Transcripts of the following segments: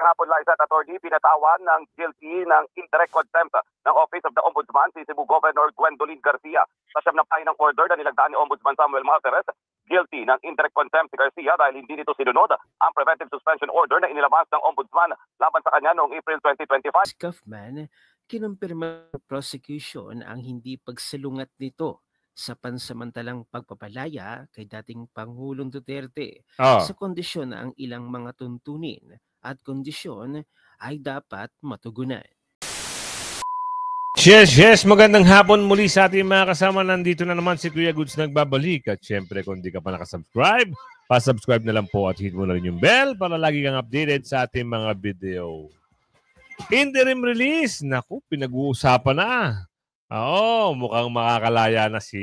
hapon, Liza at Attorney, pinatawan ng guilty ng indirect contempt ng Office of the Ombudsman si Cebu Governor Gwendolyn Garcia. Sa siyam na pahinang order na nilagdaan ni Ombudsman Samuel Malteres, guilty ng indirect contempt si Garcia dahil hindi nito sinunod ang preventive suspension order na inilabas ng Ombudsman laban sa kanya noong April 2025. Kaufman, kinumpirma ng prosecution ang hindi pagsalungat nito sa pansamantalang pagpapalaya kay dating Pangulong Duterte sa kondisyon na ang ilang mga tuntunin at kondisyon ay dapat matugunan. Yes, magandang hapon muli sa ating mga kasama. Nandito na naman si Kuya Goods nagbabalik. At syempre, kung di ka pa nakasubscribe, pa-subscribe na lang po at hit mo na rin yung bell para lagi kang updated sa ating mga video. Interim release. Naku, pinag-uusapan na. Oo, mukhang makakalaya na si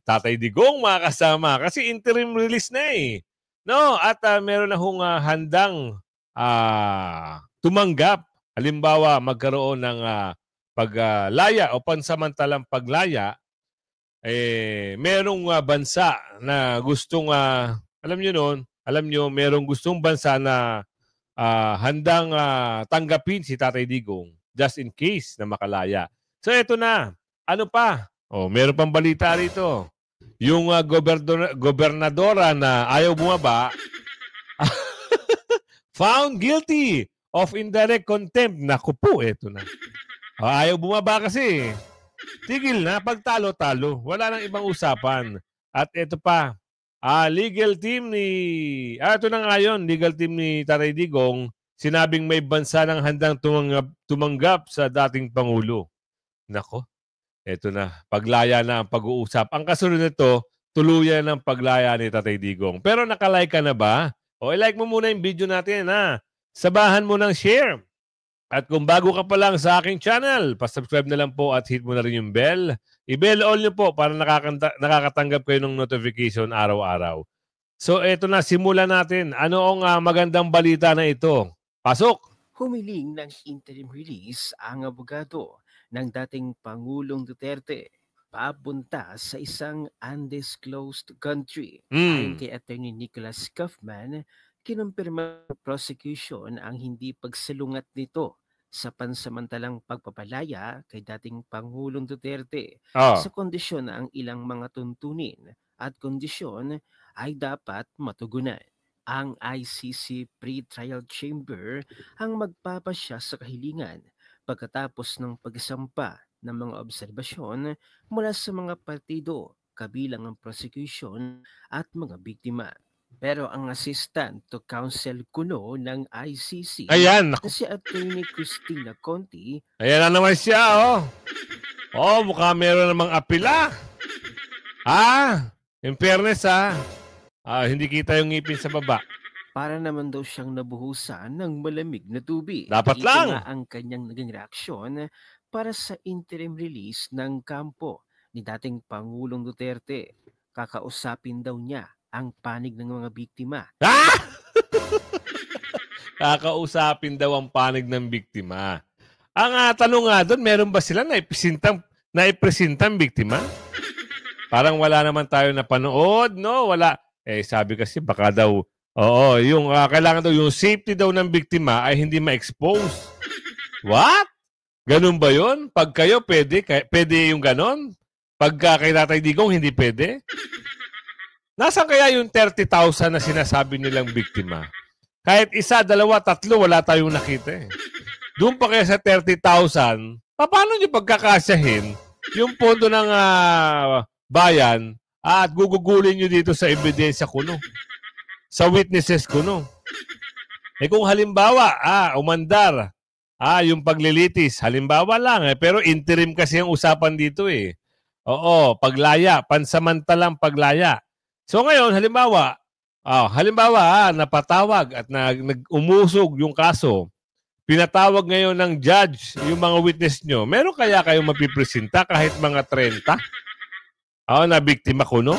Tatay Digong mga kasama kasi interim release na eh. No, at meron na hong handang tumanggap. Halimbawa, magkaroon ng paglaya o pansamantalang paglaya, merong bansa na gustong, alam nyo, merong gustong bansa na handang tanggapin si Tatay Digong just in case na makalaya. So eto na, ano pa? Meron pang balita rito. Yung gobernadora na ayaw bumaba, found guilty of indirect contempt. Naku po, eto na. Ayaw bumaba kasi. Tigil na, pagtalo-talo. Wala nang ibang usapan. At ito pa, legal team ni... ito na nga yun, legal team ni Tatay Digong, sinabing may bansa ng handang tumanggap sa dating Pangulo. Nako, eto na. Paglaya na ang pag-uusap. Ang kasunod nito, tuluyan ng paglaya ni Tatay Digong. Pero nakalike ka na ba? I-like mo muna yung video natin, ha? Sabahan mo ng share. At kung bago ka pa lang sa aking channel, pa-subscribe na lang po at hit mo na rin yung bell. I-bell all nyo po para nakakatanggap kayo ng notification araw-araw. So, eto na. Simulan natin. Ano ang magandang balita na ito? Pasok! Humiling ng interim release ang abogado ng dating Pangulong Duterte papunta sa isang undisclosed country. Ayon kay Attorney Nicholas Kaufman, kinumpirma ng prosecution ang hindi pagsalungat nito sa pansamantalang pagpapalaya kay dating Pangulong Duterte sa kondisyon na ang ilang mga tuntunin at kondisyon ay dapat matugunan. Ang ICC Pre-Trial Chamber ang magpapasya sa kahilingan pagkatapos ng pagsampa ng mga obserbasyon mula sa mga partido, kabilang ang prosecution at mga biktima. Pero ang assistant to counsel kuno ng ICC, si Attorney Cristina Conti, ayan na naman siya, mukha meron namang apila. In fairness, hindi kita yung ngipin sa baba. Para naman daw siyang nabuhusan ng malamig na tubig. Dapat lang. Ito nga ang kanyang naging reaksyon para sa interim release ng kampo ni dating Pangulong Duterte. Kakausapin daw niya ang panig ng mga biktima. Kakausapin daw ang panig ng biktima. Ang tanong nga doon, meron ba sila naipresentang biktima? Parang wala naman tayo napanood, no? Wala. Sabi kasi baka daw, yung kailangan daw yung safety daw ng biktima ay hindi ma-expose. What? Ganun ba yun? Pag kayo, pwede yung ganon? Pagka kay Tatay Digong, hindi pwede? Nasaan kaya yung 30,000 na sinasabi nilang biktima? Kahit isa, dalawa, tatlo, wala tayong nakita. Doon pa kaya sa 30,000, paano nyo pagkakasyahin yung pondo ng bayan at gugugulin nyo dito sa ebidensya kuno? Sa witnesses kuno? Kung halimbawa, umandar, yung paglilitis, halimbawa lang, pero interim kasi ang usapan dito eh. Paglaya, pansamantalang paglaya. So ngayon, halimbawa, napatawag at nag-umusog yung kaso, pinatawag ngayon ng judge yung mga witness nyo, meron kaya kayong mapipresenta kahit mga 30? Na biktima kuno?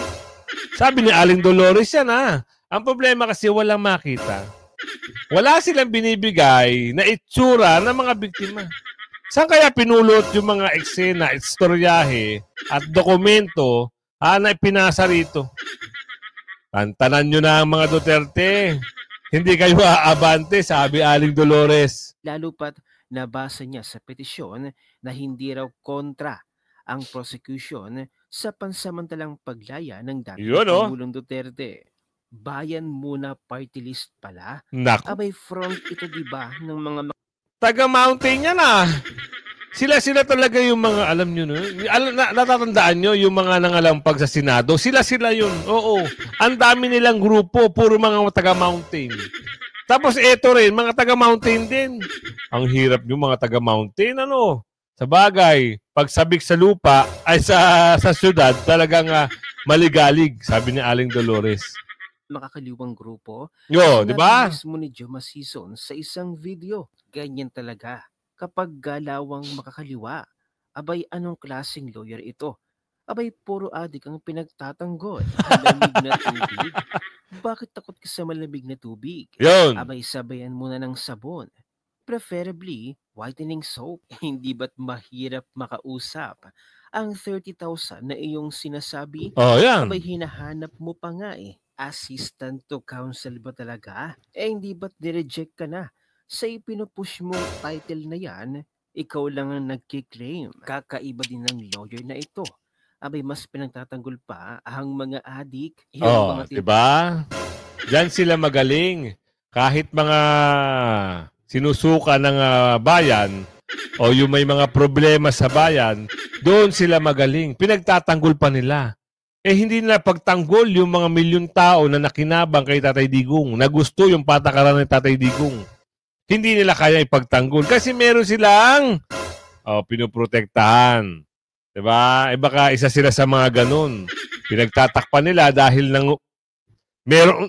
Sabi ni Aling Dolores yan, Ang problema kasi walang makita. Wala silang binibigay na itsura ng mga biktima. Saan kaya pinulot yung mga eksena, istoryahe at dokumento na ipinasa rito? Tantanan nyo na ang mga Duterte. Hindi kayo aabante, sabi Aling Dolores. Lalo pat nabasa niya sa petisyon na hindi raw kontra ang prosecution sa pansamantalang paglaya ng dating Yun, oh. Pangulong Duterte. Bayan Muna Party List pala. Naku. Abay front ito diba ng mga Taga-mountain yan ah. Sila talaga yung mga, alam nyo, no? Natatandaan nyo yung mga nangalampag sa Senado. Sila yun. Oo. Ang dami nilang grupo, puro mga taga-mountain. Tapos eto rin, mga taga-mountain din. Ang hirap yung mga taga-mountain, ano? Sa bagay, pagsabik sa lupa, ay sa syudad, talagang maligalig, sabi ni Aling Dolores. makakaliwang grupo. Yo, di ba? Mismo ni Joma Season sa isang video. Ganyan talaga. Kapag galawang makakaliwa, abay anong klaseng lawyer ito? Abay puro adik ang pinagtatanggol. Malamig na tubig? Bakit takot ka sa malamig na tubig? Yun. Abay sabayan muna ng sabon. Preferably, whitening soap. Hindi ba't mahirap makausap? Ang 30,000 na iyong sinasabi, Oh, yan. abay hinahanap mo pa nga eh. Assistant to counsel ba talaga? Eh hindi ba't nireject ka na? Sa ipinupush mong title na yan, ikaw lang ang nagkiklaim. Kakaiba din ng lawyer na ito. Abay mas pinagtatanggol pa ang mga adik. Oh, di ba? Diyan sila magaling. Kahit mga sinusuka ng bayan o yung may mga problema sa bayan, doon sila magaling. Pinagtatanggol pa nila. Eh hindi nila pagtanggol yung mga milyong tao na nakinabang kay Tatay Digong, na gusto yung patakaran ng Tatay Digong. Hindi nila kaya ipagtanggol kasi meron silang pinoprotektahan. Diba? Eh baka isa sila sa mga ganun. Pinagtatakpan nila dahil meron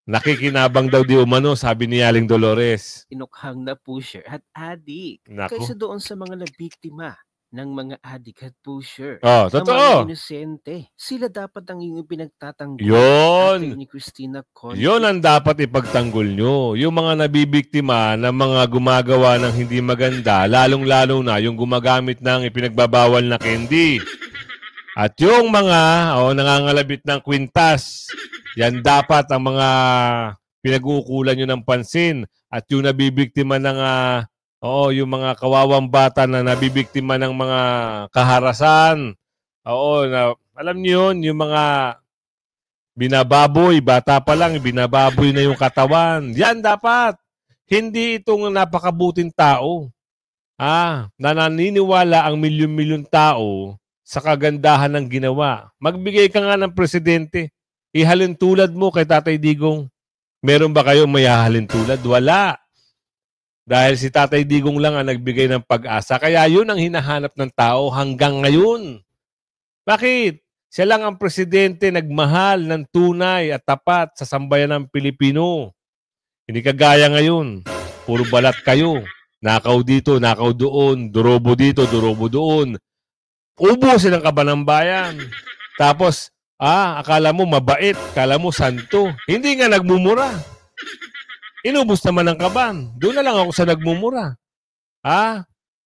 nakikinabang daw di umano, sabi ni Aling Dolores. Inukhang na pusher at adik. Kaysa doon sa mga nabiktima ng mga adik at pusher. Oh, totoo. Ang mga inosente. Sila dapat ang yung pinagtatanggol. Yun. Ni Cristina Conti. Yun ang dapat ipagtanggol nyo. Yung mga nabibiktima ng mga gumagawa ng hindi maganda, lalong-lalo na yung gumagamit ng ipinagbabawal na candy. At yung mga nangangalabit ng kwintas, yan dapat ang mga pinag-uukulan nyo ng pansin. At yung nabibiktima ng yung mga kawawang bata na nabibiktima ng mga kaharasan. Alam niyo yun, yung mga binababoy, bata pa lang, binababoy na yung katawan. Yan dapat. Hindi itong napakabuting tao. Na naniniwala ang milyon-milyon tao sa kagandahan ng ginawa. Magbigay ka nga ng presidente. Ihalin tulad mo kay Tatay Digong. Meron ba kayo may hahalin tulad? Wala. Dahil si Tatay Digong lang ang nagbigay ng pag-asa. Kaya yun ang hinahanap ng tao hanggang ngayon. Bakit? Siya lang ang presidente nagmahal ng tunay at tapat sa sambayan ng Pilipino. Hindi kagaya ngayon. Puro balat kayo. Nakaw dito, nakaw doon. Durobo dito, durobo doon. Ubusin ang kaban ng bayan. Tapos, akala mo mabait. Akala mo santo. Hindi nga nagmumura. Inubos naman ang kaban. Doon na lang ako sa nagmumura.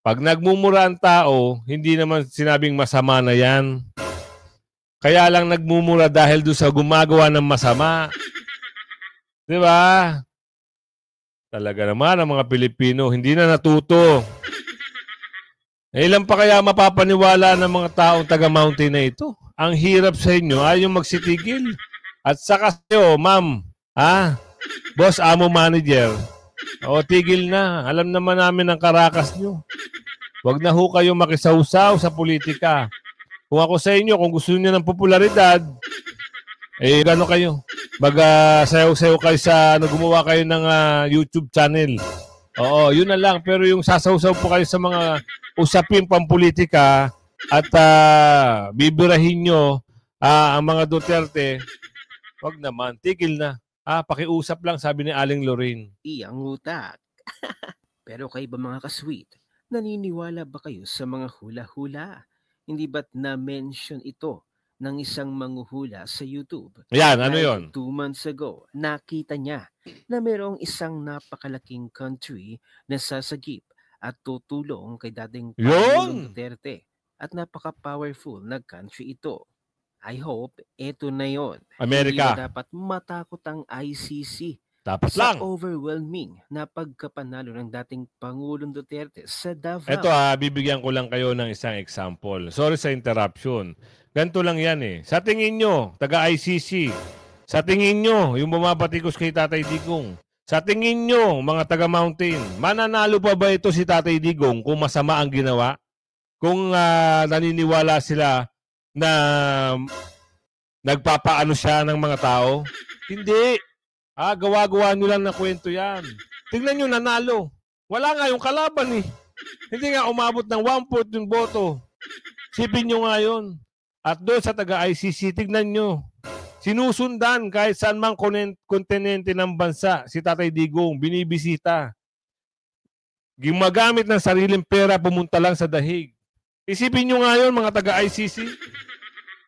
Pag nagmumura ang tao, hindi naman sinabing masama na yan. Kaya lang nagmumura dahil doon sa gumagawa ng masama. Di ba? Talaga naman ang mga Pilipino, hindi na natuto. Ilan pa kaya mapapaniwala ng mga taong taga-mountain na ito? Ang hirap sa inyo, ayaw magsitigil. At saka kayo, ma'am, boss, amo manager, tigil na. Alam naman namin ang karakas nyo. Huwag na ho kayo makisawsaw sa politika. Kung ako sa inyo, kung gusto niyo ng popularidad, gano kayo? Sayaw-sayaw kayo sa, gumawa kayo ng YouTube channel. Oo, yun na lang. Pero yung sasaw-saw po kayo sa mga usapin pampolitika at bibirahin nyo ang mga Duterte, wag naman, tigil na. Pakiusap lang, sabi ni Aling Lorraine. Iyang utak. Pero kayo ba mga kasweet, naniniwala ba kayo sa mga hula-hula? Hindi ba't na-mention ito ng isang manghuhula sa YouTube? Yan, ano yun? 2 months ago, nakita niya na mayroong isang napakalaking country na sasagip at tutulong kay dating Pangulong Duterte. At napaka-powerful na country ito. I hope ito na yon. Amerika. Hindi ba dapat matakot ang ICC Dapat sa lang. overwhelming na pagkapanalo ng dating Pangulong Duterte sa Davao. Ito bibigyan ko lang kayo ng isang example. Sorry sa interruption. Ganito lang yan eh. Sa tingin nyo, taga-ICC, sa tingin nyo, yung bumabatikos kay Tatay Digong, sa tingin nyo, mga taga-mountain, mananalo pa ba ito si Tatay Digong kung masama ang ginawa? Kung naniniwala sila na nagpapaano siya ng mga tao? Hindi. Gawa-gawa nyo lang na kwento yan. Tingnan nyo, nanalo. Wala nga yung kalaban eh. Hindi nga umabot ng 1/4 yung boto. Sipin nyo nga yun. At doon sa taga-ICC, tignan nyo. Sinusundan kahit saan mang kontinente ng bansa si Tatay Digong, binibisita. Gumagamit ng sariling pera, pumunta lang sa dahig. Isipin nyo nga yun, mga taga-ICC.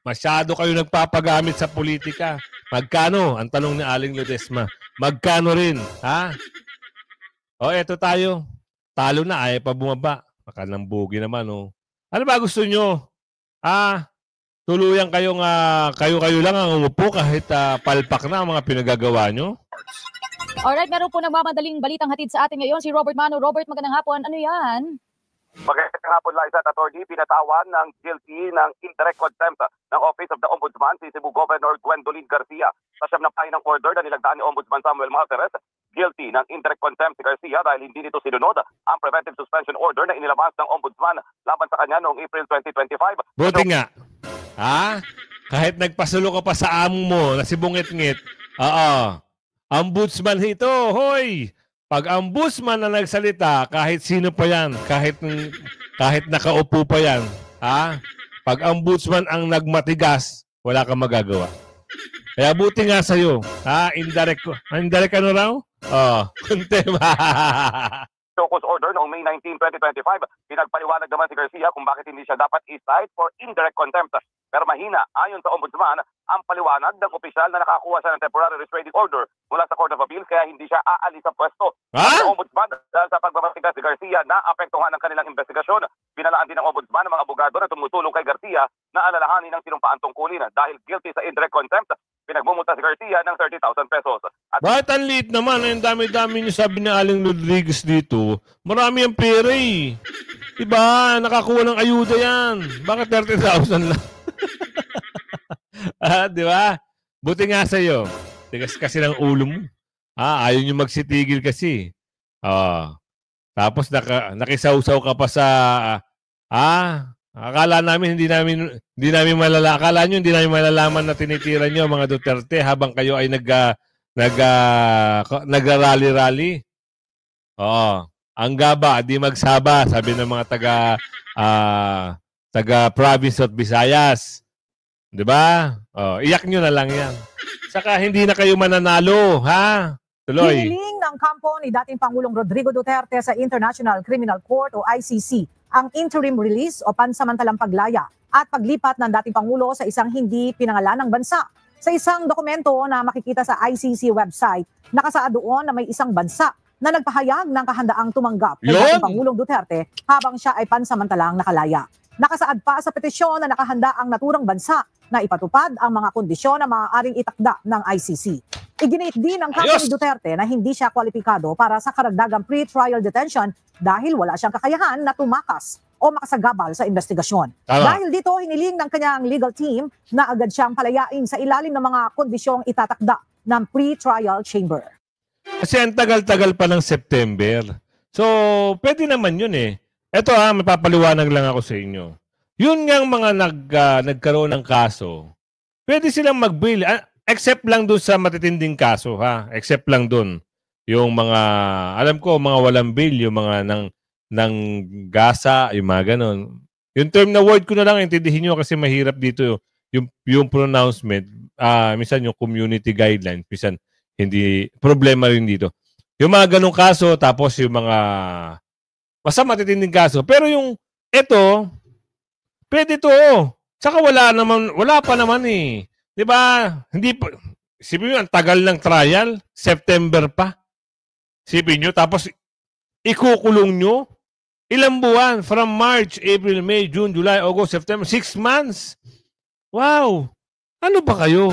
Masyado kayo nagpapagamit sa politika. Magkano? Ang tanong ni Aling Ledesma. Magkano rin? Ha? Eto tayo. Talo na, ayaw pa bumaba. Makalambugi naman, Ano ba gusto nyo? Tuluyan kayong kayo-kayo lang ang umupo kahit palpak na ang mga pinagagawa nyo? Alright, meron po nagmamadaling balitang hatid sa atin ngayon si Robert Mano. Robert, magandang hapon. Ano yan? Magandang hapon, Liza at Atty. Pinatawan ng guilty ng indirect contempt ng Office of the Ombudsman si Cebu Governor Gwendolyn Garcia. Sa siyam na pahinang order na nilagdaan ni Ombudsman Samuel Malteres, guilty ng indirect contempt si Garcia dahil hindi nito sinunod ang preventive suspension order na inilabas ng Ombudsman laban sa kanya noong April 2025. Buti nga. Kahit nagpasulo ka pa sa amo mo na si Bungit-ngit, Ombudsman ito, hoy! Pag ombudsman na nagsalita, kahit sino pa yan, kahit nakaupo pa yan, pag ombudsman ang nagmatigas, wala kang magagawa. Kaya buti nga sa'yo, indirect ano raw? Contempt. Focus order noong May 19, 2025, pinagpaliwanag naman si Garcia kung bakit hindi siya dapat i-cite for indirect contempt. Pero mahina, ayon sa Ombudsman, ang paliwanag ng opisyal na nakakuha siya ng temporary restraining order mula sa Court of Appeals kaya hindi siya aalis sa pwesto. Ang Ombudsman, dahil sa pagbabatigas si Garcia na apektuhan ng kanilang investigasyon, pinalaan din ng Ombudsman ng mga abogado na tumutulong kay Garcia na alalahanin ang sinumpaan tungkulin. Dahil guilty sa indirect contempt, pinagmumulta si Garcia ng 30,000 pesos. Bakit ang liit naman? Ang dami-dami niyo sabi ni Aling Rodriguez dito. Marami ang pera eh. Diba? Nakakuha ng ayuda yan. Bakit 30,000 lang? Diba? Buti nga sa'yo. Tigas kasi ng ulo mo. Ayaw nyo magsitigil kasi. Tapos nakisaw-saw ka pa sa... akala namin hindi namin malala. Akala nyo hindi namin malalaman na tinitira nyo mga Duterte habang kayo ay nagrally-rally. Ang gaba, di magsaba, sabi ng mga taga province of Visayas. 'Di ba? Iyak nyo na lang 'yan. Saka hindi na kayo mananalo, ha? Tuloy. Hiniling ng kampo ni dating Pangulong Rodrigo Duterte sa International Criminal Court o ICC ang interim release o pansamantalang paglaya at paglipat ng dating Pangulo sa isang hindi pinangalanang bansa. Sa isang dokumento na makikita sa ICC website, nakasaad doon na may isang bansa na nagpahayag ng kahandaang tumanggap kay dating Pangulong Duterte habang siya ay pansamantalang nakalaya. Nakasaad pa sa petisyon na nakahanda ang naturang bansa na ipatupad ang mga kondisyon na maaaring itakda ng ICC. Iginit din ng kampo ni Duterte na hindi siya kwalipikado para sa karagdagang pre-trial detention dahil wala siyang kakayahan na tumakas o makasagabal sa investigasyon. Dahil dito, hiniling ng kanyang legal team na agad siyang palayain sa ilalim ng mga kondisyong itatakda ng pre-trial chamber. Kasi ang tagal-tagal pa ng September. So, pwede naman yun eh. Ito may papaliwanag lang ako sa inyo. Yun ngang mga nagkaroon ng kaso, pwede silang mag-bail. Except lang doon sa matitinding kaso, ha? Except lang doon. Yung mga, alam ko, mga walang bail, yung mga ng gasa, yung mga ganon. Yung term na word ko na lang, intindihin nyo kasi mahirap dito yung pronouncement. Minsan yung community guidelines, minsan hindi, problema rin dito. Yung mga ganong kaso, tapos yung mga basta matitinding kaso. Pero yung ito, pwede to. Saka wala pa naman eh. 'Di ba? Hindi pa, sipin nyo, ang tagal ng trial, September pa. Sipin nyo, tapos ikukulong nyo. Ilang buwan? From March, April, May, June, July, August, September. 6 months. Wow! Ano ba kayo?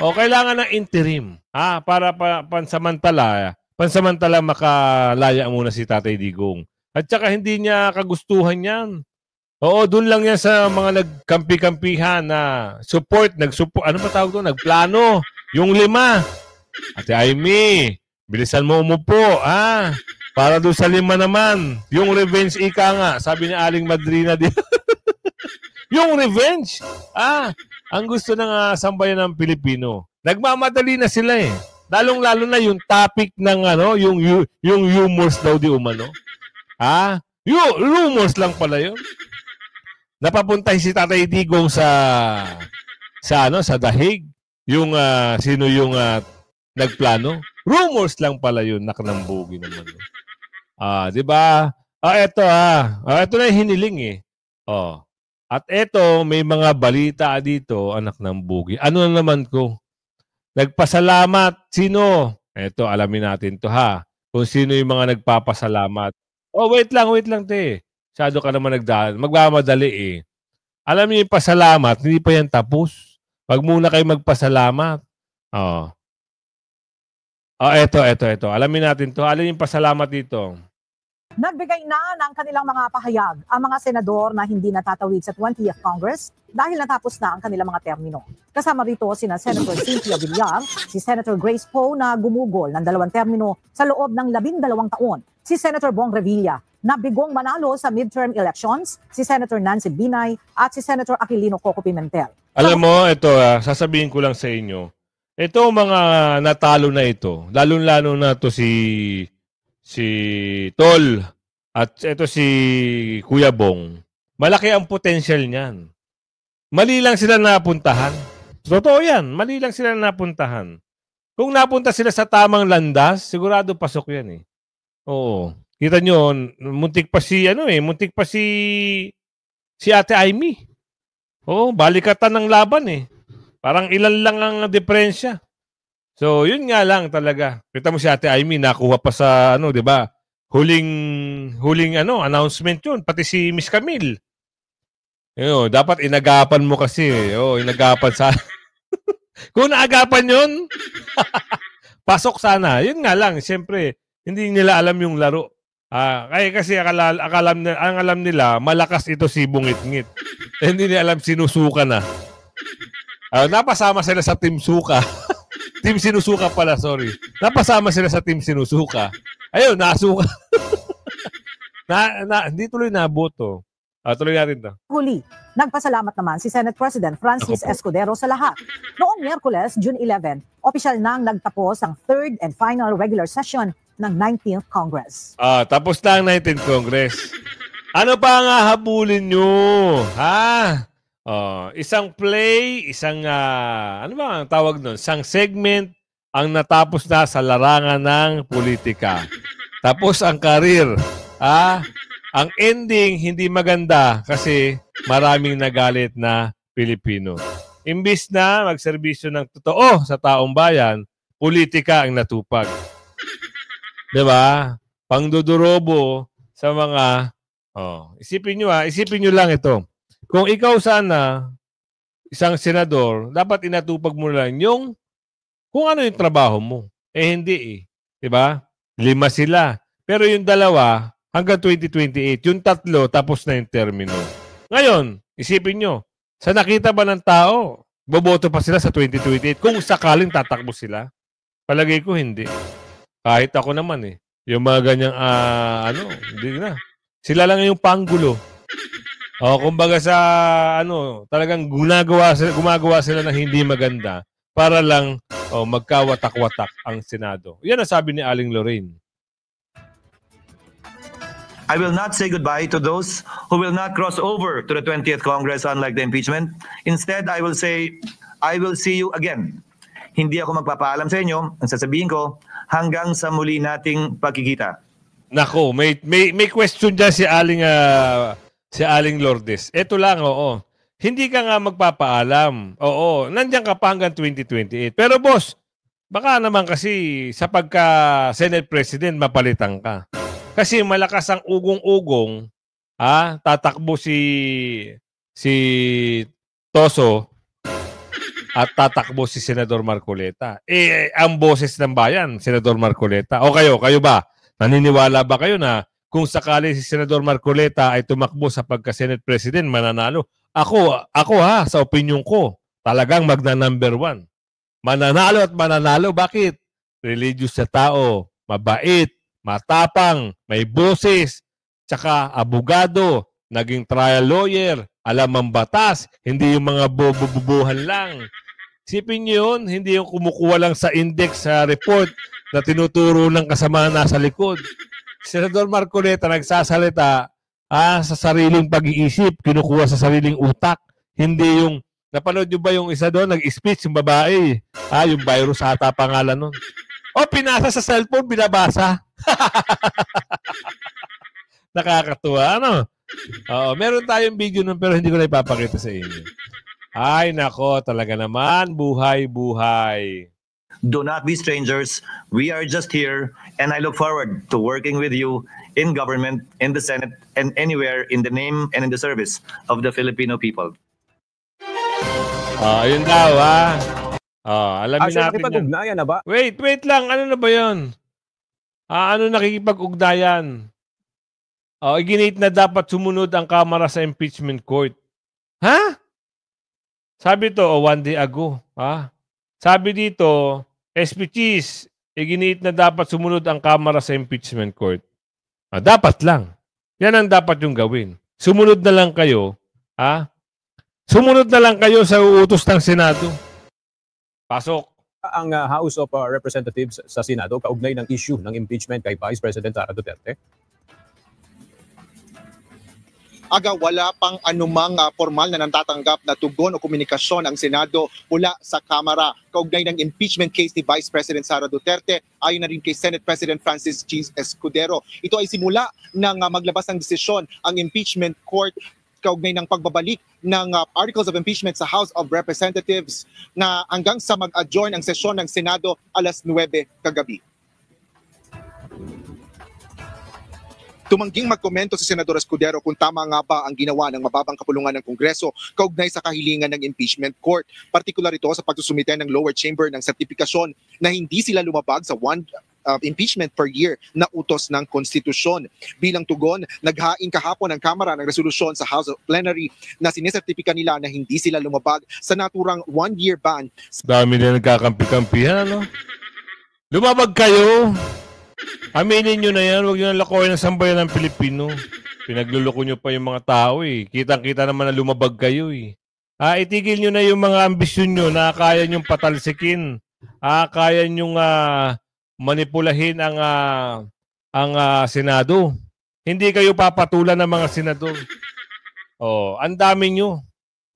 Kailangan ng interim. Para pansamantala makalaya muna si Tatay Digong. At saka hindi niya kagustuhan yan. Oo, doon lang yan sa mga nagkampi-kampihan na ano pa tawag doon? Nagplano. Yung 5. Ate Amy, bilisan mo umupo, para doon sa 5 naman. Yung revenge ika nga, sabi ni Aling Madrina din. Yung revenge. Ang gusto ng sambayan ng Pilipino. Nagmamadali na sila eh. Lalong-lalo na yung topic ng yung humors daw di umano. Rumors lang pala yun. Napapunta si Tatay Digong sa dahig. Yung sino yung nagplano. Rumors lang pala yun, naknambugi naman. 'Di ba? Ito ito na yung hiniling eh. At ito may mga balita dito, anak ng bugi. Ano na naman ko? Nagpasalamat sino? Ito alamin natin to Kung sino yung mga nagpapasalamat. Wait lang te. Masyado ka naman magmamadali eh. Alam niyo yung pasalamat, hindi pa yan tapos. Wag muna kayo magpasalamat. Ito. Alamin natin to. Alam yung pasalamat dito. Nagbigay na ng kanilang mga pahayag ang mga senador na hindi natatawid sa 20th Congress dahil natapos na ang kanilang mga termino. Kasama rito sina Senator Cynthia Villar, si Senator Grace Poe na gumugol ng 2 termino sa loob ng 12 taon, si Senator Bong Revilla na bigong manalo sa midterm elections, si Senator Nancy Binay at si Senator Aquilino Coco Pimentel. Alam mo, ito sasabihin ko lang sa inyo, ito mga natalo na ito, lalo-lalo na to si Tol at ito si Kuya Bong, malaki ang potential niyan. Mali lang sila napuntahan. Totoo yan, mali lang sila napuntahan. Kung napunta sila sa tamang landas, sigurado pasok yan eh. Oo. Kita nyo, muntik pa si Ate Amy. Oo, balikatan ng laban eh. Parang ilan lang ang diferensya. So, yun nga lang talaga. Kita mo si Ate Amy, nakuha pa sa, 'di ba? Huling announcement yun. Pati si Miss Camille. Dapat inagapan mo kasi. Inagapan sa... Kung naagapan yun, pasok sana. Yun nga lang, siyempre, hindi nila alam yung laro. Kasi ang alam nila, malakas ito si Bungit-ngit. Hindi nila alam sinusuka na. Napasama sila sa Team Suka. Team Sinusuka pala, sorry. Napasama sila sa Team Sinusuka. Ayun, nasuka. Hindi tuloy naboto. Tuloy natin to. Huli, nagpasalamat naman si Senate President Francis Escudero sa lahat. Noong Miyerkules, June 11, opisyal nang nagtapos ang 3rd and final regular session ng 19th Congress. Tapos na ang 19th Congress. Ano pa ang hahabulin nyo? Isang play, isang, ano ba ang tawag nun? Isang segment ang natapos na sa larangan ng politika. Tapos ang karir. Ang ending hindi maganda kasi maraming nagalit na Pilipino. Imbis na magserbisyo ng totoo sa taong bayan, politika ang natupag. Diba? Pangdudurobo sa mga... isipin nyo lang ito. Kung ikaw sana, isang senador, dapat inatupag mo lang yung kung ano yung trabaho mo. Hindi eh. Diba? 5 sila. Pero yung 2, hanggang 2028. Yung 3, tapos na yung termino. Ngayon, isipin nyo, sa nakita ba ng tao, boboto pa sila sa 2028 kung sakaling tatakbo sila? Palagay ko hindi. Kahit ako naman eh. Yung mga ganyang, hindi na. Sila lang yung panggulo. Kumbaga sa, talagang gumagawa sila na hindi maganda para lang magkawatak-watak ang Senado. Yan ang sabi ni Aling Lorraine. I will not say goodbye to those who will not cross over to the 20th Congress unlike the impeachment. Instead, I will say, I will see you again. Hindi ako magpapaalam sa inyo. Ang sasabihin ko, hanggang sa muli nating pagkikita. Nako, may question dyan si Aling Lourdes. Ito lang, oo. Hindi ka nga magpapaalam. Oo, nandiyan ka pa hanggang 2028. Pero boss, baka naman kasi sa pagka-Senate President, mapalitan ka. Kasi malakas ang ugong-ugong, tatakbo si Toso. at tatakbo si Senador Marcoleta. Ang boses ng bayan, Senador Marcoleta. O kayo ba? Naniniwala ba kayo na kung sakali si Senador Marcoleta ay tumakbo sa pagka-Senate President, mananalo? Ako sa opinion ko, talagang magna-number 1. Mananalo at mananalo. Bakit? Religious sa tao, mabait, matapang, may boses, tsaka abogado, naging trial lawyer, alam ang batas, hindi yung mga bobo-bubuhan lang. Sipin nyo yun, hindi yung kumukuha lang sa index sa report na tinuturo ng kasama nasa likod. Senador Marcoleta nagsasalita sa sariling pag-iisip, kinukuha sa sariling utak. Hindi yung, napanood nyo ba yung isa doon, nag-speech yung babae, yung virus ata pangalan nun. Pinasa sa cellphone, binabasa. Nakakatuwa, ano? Meron tayong video nun pero hindi ko na ipapakita sa inyo. Ay, nako, talaga naman, buhay. Do not be strangers. We are just here, and I look forward to working with you in government, in the Senate, and anywhere in the name and in the service of the Filipino people. Ayun daw, alamin natin nakikipag-ugnayan na ba? Wait lang. Ano na ba yun? Ano nakikipag-ugnayan? Iginit na dapat sumunod ang Kamara sa impeachment court. Ha? Sabi to, 1 day ago. Sabi dito, SP Cheese, iginit na dapat sumunod ang Kamara sa impeachment court. Dapat lang. Yan ang dapat yung gawin. Sumunod na lang kayo. Sumunod na lang kayo sa uutos ng Senado. Pasok. Ang House of Representatives sa Senado kaugnay ng issue ng impeachment kay Vice President Sara Duterte. Wala pang anumang formal na natatanggap na tugon o komunikasyon ang Senado mula sa Kamara kaugnay ng impeachment case ni Vice President Sara Duterte ayon na rin kay Senate President Francis G. Escudero. Ito ay simula ng maglabas ng desisyon ang impeachment court kaugnay ng pagbabalik ng articles of impeachment sa House of Representatives na hanggang sa mag-adjourn ang sesyon ng Senado alas 9 kagabi. Tumangging magkomento si Senador Escudero kung tama nga ba ang ginawa ng mababang kapulungan ng Kongreso kaugnay sa kahilingan ng impeachment court. Partikular ito sa pagsusumite ng lower chamber ng sertipikasyon na hindi sila lumabag sa impeachment per year na utos ng konstitusyon. Bilang tugon, naghain kahapon ang Kamara ng resolusyon sa House of Plenary na sinisertipika nila na hindi sila lumabag sa naturang 1-year ban. Dami na nagkakampi-kampihan, ano? Lumabag kayo! Aminin nyo na yan, huwag nyo nalakoy ng sambayan ng Pilipino. Pinagluloko nyo pa yung mga tao eh. Kitang-kita naman na lumabag kayo eh. Itigil nyo na yung mga ambisyon nyo na kaya nyong patalsikin. Kaya nyong manipulahin ang Senado. Hindi kayo papatulan ng mga senador. Ang dami nyo.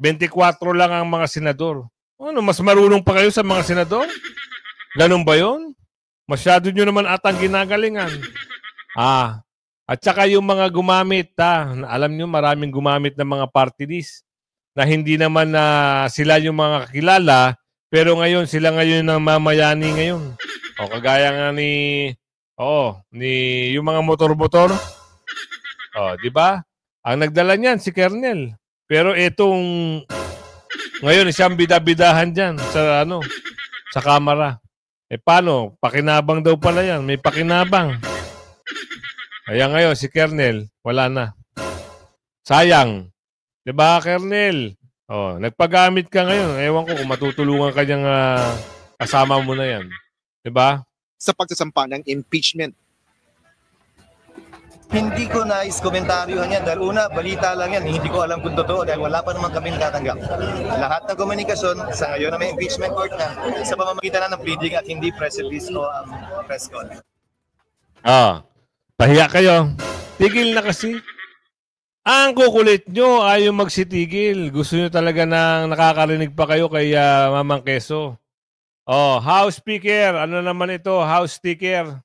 24 lang ang mga senador. Mas marunong pa kayo sa mga senador? Ganun ba yun? Masyado nyo naman atang ginagalingan. At saka yung mga gumamit, alam nyo maraming gumamit ng mga party list na hindi naman sila yung mga kakilala, pero ngayon sila ngayon ang mamayani ngayon. Kagaya nga ni yung mga motor-motor. Di ba? Ang nagdala niyan si Kernel. Pero itong ngayon siyang bida-bidahan diyan sa Kamara. Paano? Pakinabang daw pala yan. May pakinabang. Kaya ngayon, si Kernel, wala na. Sayang. Diba, Kernel? Nagpagamit ka ngayon. Ewan ko kung matutulungan ka niyang kasama mo na yan. Diba? Sa pagsasampa ng impeachment. Hindi ko nais-komentaryohan yan dahil una, balita lang yan. Hindi ko alam kung totoo dahil wala pa naman kami natatanggap. Lahat ng komunikasyon sa ngayon na may impeachment court na sa pamamagitan na ng pleading at hindi press release o press con. Pahiya kayo. Tigil na kasi. Ang kukulit nyo ayaw magsitigil. Gusto nyo talaga nang nakakarinig pa kayo kay Mamang Quezon. House Speaker. Ano naman ito? House Speaker.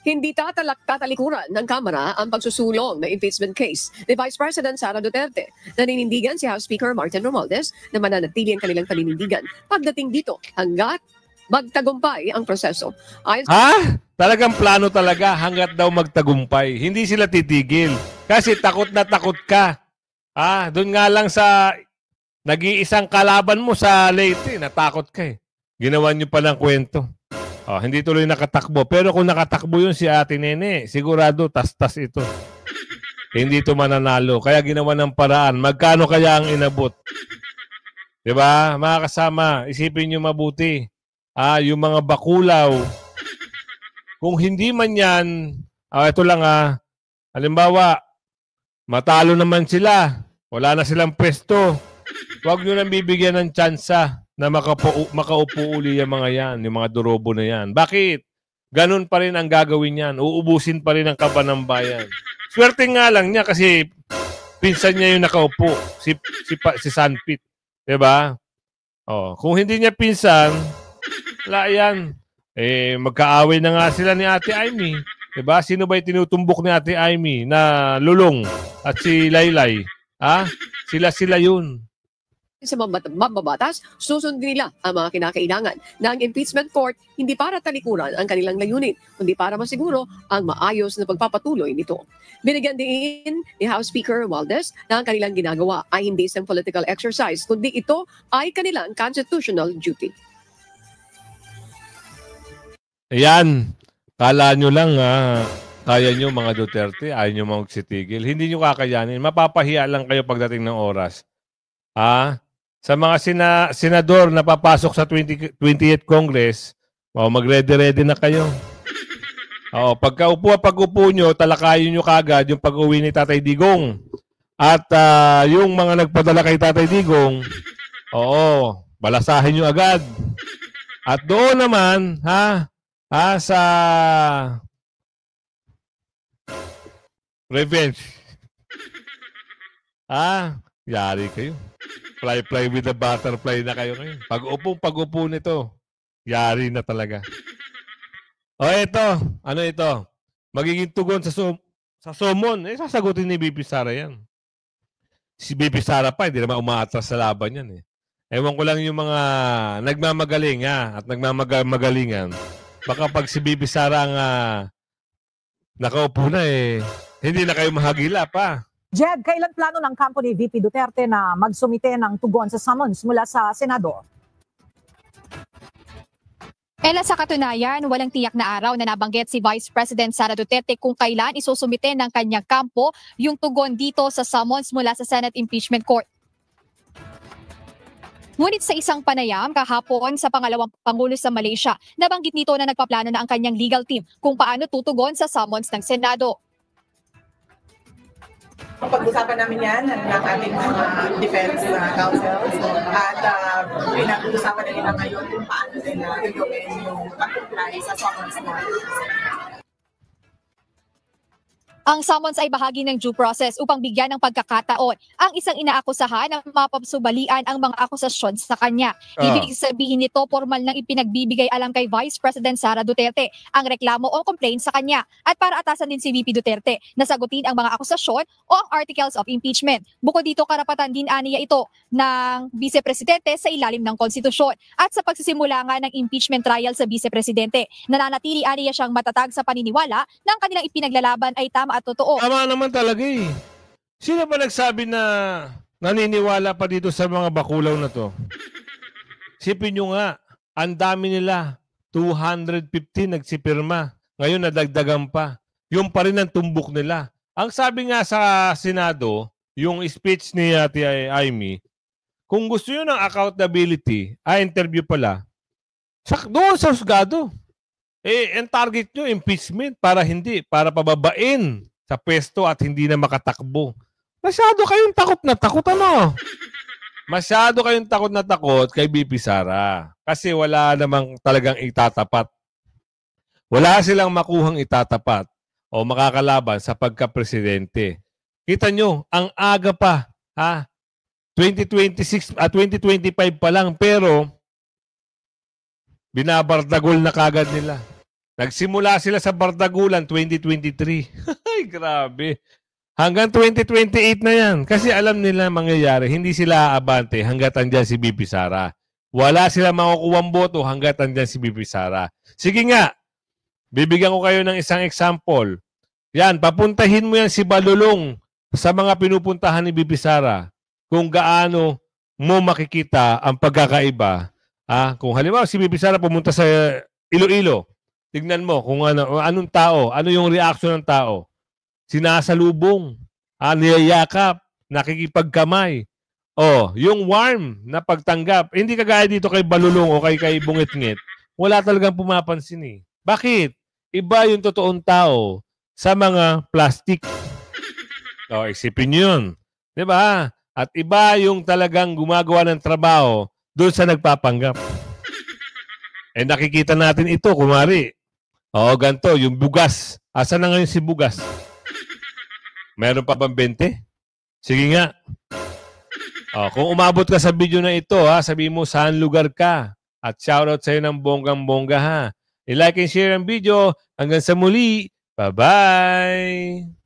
Hindi tatalikuran ng Kamara ang pagsusulong na impeachment case ni Vice President Sara Duterte. Naninindigan si House Speaker Martin Romualdez na mananatili ang kanilang paninindigan pagdating dito hanggat magtagumpay ang proseso. Talagang plano talaga hanggat daw magtagumpay. Hindi sila titigil kasi takot na takot ka. Doon nga lang sa Nag-iisang kalaban mo sa Leyte, natakot ka eh. Ginawa nyo palang kwento. Oh, hindi tuloy nakatakbo. Pero kung nakatakbo yun si Ate Nene, sigurado tas-tas ito. Hindi ito mananalo. Kaya ginawa ng paraan. Magkano kaya ang inabot? Diba? Mga kasama, isipin nyo mabuti. Yung mga bakulaw, kung hindi man yan, ito lang halimbawa, matalo naman sila. Wala na silang pwesto. Huwag nyo nang bibigyan ng tsansa na makaupo uli yung mga yan, yung mga durobo na yan. Bakit? Ganun pa rin ang gagawin yan. Uubusin pa rin ang kaba ng bayan. Swerte nga lang niya kasi pinsan niya yung nakaupo, si Sanpit. Diba? Oh, kung hindi niya pinsan, wala yan. Magkaaway na nga sila ni Ate Amy. Diba? Sino ba yung tinutumbok ni Ate Amy na Lulong at si Laylay? Sila yun. Sa mababatas, susundin nila ang mga kinakailangan ng impeachment court hindi para talikuran ang kanilang layunin, kundi para masiguro ang maayos na pagpapatuloy nito. Binigyan din ni House Speaker Romualdez na ang kanilang ginagawa ay hindi isang political exercise, kundi ito ay kanilang constitutional duty. Ayan, kala nyo lang kaya nyo mga Duterte, ayaw nyo magsitigil. Hindi nyo kakayanin. Mapapahiya lang kayo pagdating ng oras. Sa mga senador na papasok sa 28th Congress, mag-ready-ready na kayo. Pag-upo nyo, talakayin nyo kagad yung pag-uwi ni Tatay Digong. At yung mga nagpadala kay Tatay Digong, balasahin nyo agad. At doon naman, sa revenge. Yari kayo. Fly with the butterfly na kayo ngayon. Pag-upo nito, yari na talaga. Ito. Ano ito? Magiging tugon sa summon. Sasagutin ni BP Sara yan. Si BP Sara pa, hindi naman umaatras sa laban yan. Ewan ko lang yung mga nagmamagaling at nagmamagalingan. Baka pag si BP Sara ang nakaupo na hindi na kayo mahagila pa. Jed, kailan plano ng kampo ni VP Duterte na magsumite ng tugon sa summons mula sa Senado? Sa katunayan, walang tiyak na araw na nabanggit si Vice President Sara Duterte kung kailan isusumite ng kanyang kampo yung tugon dito sa summons mula sa Senate Impeachment Court. Ngunit sa isang panayam kahapon sa pangalawang Pangulo sa Malaysia, nabanggit nito na nagpaplano na ang kanyang legal team kung paano tutugon sa summons ng Senado. Pag-usapan namin yan ng ating mga defense counsels at pinag-usapan na nila ngayon kung paano nila gagawin yung pag-apply sa summons na. Ang summons ay bahagi ng due process upang bigyan ng pagkakataon ang isang inaakusahan na mapapsubalian ang mga akusasyon sa kanya. Ibig sabihin nito, formal nang ipinagbibigay alam kay Vice President Sara Duterte ang reklamo o complaint sa kanya at para atasan din si VP Duterte na sagutin ang mga akusasyon o ang articles of impeachment. Bukod dito, karapatan din aniya ito ng Vice Presidente sa ilalim ng konstitusyon. At sa pagsisimula nga ng impeachment trial sa Vice Presidente, nananatili aniya siyang matatag sa paniniwala na ang kanilang ipinaglalaban ay tama at totoo. Tama naman talaga Sino ba nagsabi na naniniwala pa dito sa mga bakulaw na to? Sipin nyo nga, ang dami nila, 250 nagsipirma. Ngayon nadagdagan pa. Yung pa rin ang tumbok nila. Ang sabi nga sa Senado, yung speech ni Ate Amy, kung gusto nyo ng accountability, interview pala, doon sa husgado. Ang target nyo, impeachment, para pababain sa pwesto at hindi na makatakbo. Masyado kayong takot na takot, Masyado kayong takot na takot kay BP Sara. Kasi wala namang talagang itatapat. Wala silang makuhang itatapat o makakalaban sa pagka-presidente. Kita nyo, ang aga pa, 2026 at 2025 pa lang, pero binabardagol na kagad nila. Nagsimula sila sa bardagulan 2023. Ay, grabe. Hanggang 2028 na yan. Kasi alam nila mangyayari. Hindi sila aabante hanggat andyan si BP Sara. Wala sila makukuwang boto hanggat andyan si BP Sara. Sige nga, bibigyan ko kayo ng isang example. Yan, papuntahin mo yan si Balulong sa mga pinupuntahan ni BP Sara. Kung gaano mo makikita ang pagkakaiba. Kung halimbawa si Bibi Sara pumunta sa Iloilo, tignan mo kung anong tao, ano yung reaction ng tao. Sinasalubong, niyayakap, nakikipagkamay. Yung warm na pagtanggap, hindi kagaya dito kay Balulong o kay Bungit-ngit, wala talagang pumapansin eh. Bakit? Iba yung totoong tao sa mga plastic. Isipin nyo yun. Diba? At iba yung talagang gumagawa ng trabaho doon sa nagpapanggap. Nakikita natin ito, kumari. Ganito, yung bugas. Asa na ngayon si bugas? Meron pa bang 20? Sige nga. Kung umabot ka sa video na ito, sabihin mo saan lugar ka. At shoutout sa'yo ng bonggang-bongga ha. I-like and share ang video. Hanggang sa muli. Bye-bye!